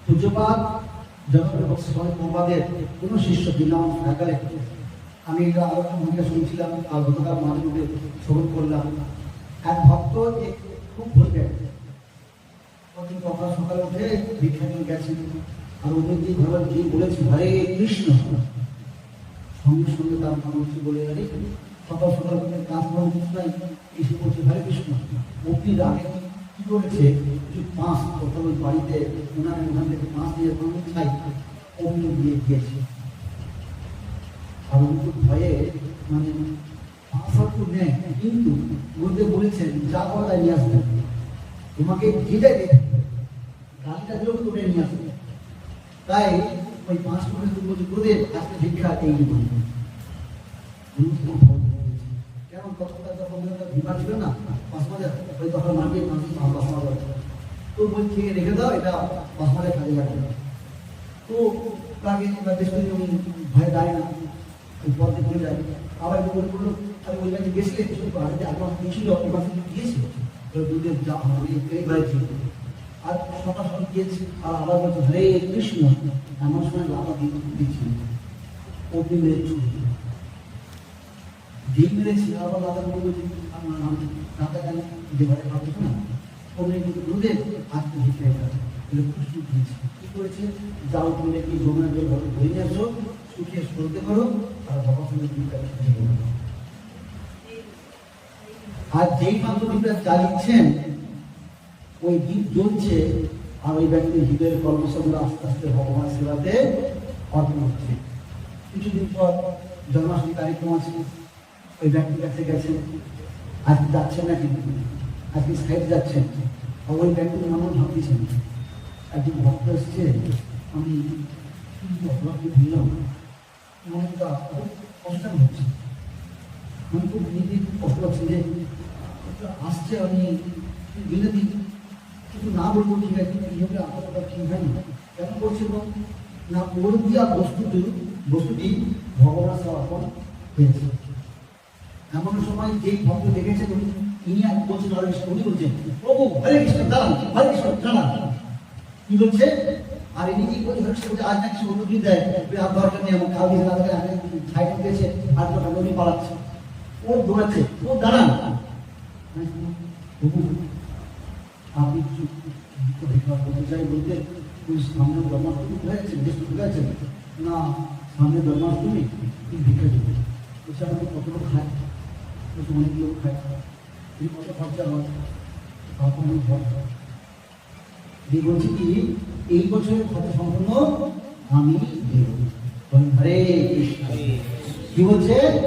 পূজ্যপাদ জগৎ স্বামী প্রভুপাদের কোন শিষ্য দিলাম সকালে আমি আলোচনা শুনছিলাম আর গতকাল মাঝে মধ্যে শ্রবণ করলাম। এক ভক্ত খুব বলবেন সকালে উঠে ভিক্ষা নিয়ে গেছেন, আর অন্যদিন ভগবান কি বলেছে হরে কৃষ্ণ, সঙ্গে সঙ্গে তার মানুষ বলে আরে সকাল সকাল কাজ করার কিছু নাই, এসে বলছে হরে কৃষ্ণ। অগ্নি আগে কি করেছে, কিছু পাঁচ প্রথম বাড়িতে ওনার ওখান থেকে পাঁচ দিয়ে খাই অগ্নি দিয়ে দিয়েছে। আর উনি ভয়ে মানে পাঁচ নেয়, কিন্তু মধ্যে বলেছেন যা কথা নিয়ে আসবেন, তোমাকে যেটাই দেখে গালিটা দিলেও তো ওটাই নিয়ে আসবে। তাই ওই 5 বছর বলছে গুরুদেব আজকে ভিক্ষা এই কেন তখন ভিক্ষা ছিল না, বাসমাজে ওই তখন মাটির মানুষ বাসমাজ তো বলছে রেখে দাও, এটা বাসমাজে কাজে লাগবে। তো তাকে ভয়ে দাঁড়িয়ে না ওই পথে পড়ে যায়। আবার একটু বলে পড়লো আমি ওই কাছে গেছিলে আগে আমার দিয়েছিল এবার দিয়েছিল দুধের যা ছিল। আর সকাল সকাল গিয়েছি আর আবার বলছে হরে কৃষ্ণ, এমন সময় লাভা দিচ্ছি অগ্নি মেরেছি ডিম মেরেছি, আবার লাভা বলছি আমার নাম রাধা গান যে ঘরে ভাবছি না অগ্নি কিন্তু দুধের আজকে ভিক্ষা খুশি দিয়েছি। কি করেছে, যাও তুমি কি যমুনা জল ঘরে ধরে নিয়ে আসো, শুকিয়ে সরতে করো আর বাবার সঙ্গে ভিক্ষা আর যেই মাত্র ভিক্ষা চালিয়েছেন ওই দ্বীপ জ্বলছে, আর ওই ব্যক্তির হৃদয়ের কর্মসংগ্রহ আস্তে আস্তে ভগবান সেবাতে অর্পণ হচ্ছে। কিছুদিন পর জন্মাষ্টমী কার্যক্রম আছে, ওই ব্যক্তির কাছে গেছেন, আজকে যাচ্ছেন না কিন্তু আজকে সাইড যাচ্ছেন, আর ওই ব্যক্তির নামও ভাবতেছেন একজন ভক্ত এসছে, আমি ভিড়লাম মনটা খুব কষ্ট হচ্ছে, আমি খুব নিজের কষ্ট হচ্ছে যে আসছে, আমি বিনতি কিন্তু না বলবো ঠিক আছে এইভাবে আপনার ঠিক হয় না, কেন করছিল না ওর দিয়া বস্তুটি ভগবান সমর্পণ হয়েছে। এমন সময় যেই ভক্ত দেখেছেন ইনি বলছেন হরে কৃষ্ণ, উনি বলছেন প্রভু হরে কৃষ্ণ দাঁড়ান, হরে কৃষ্ণ দাঁড়ান, কি বলছে আর ইনি কি বলছে হরে কৃষ্ণ আজ না কিছু অনুমতি দেয় আর দরকার নেই আমার খাওয়া দিয়ে সাইড দিয়েছে আর দরকার উনি পালাচ্ছে, ও দৌড়াচ্ছে, ও দাঁড়ান প্রভু আপনি বলতে চাই বলতে সামনে জন্মাষ্টমী হয়েছে বেশ হয়েছে না, সামনে জন্মাষ্টমী তুমি ভিক্ষা দেবে বলছে আমাকে কত লোক খায়, বলছে অনেক লোক খায়, এই কত খরচা হয়, তখন অনেক খরচা দিয়ে বলছি কি এই বছরের খরচা সম্পূর্ণ আমি দেব। হরে কৃষ্ণ কি বলছে।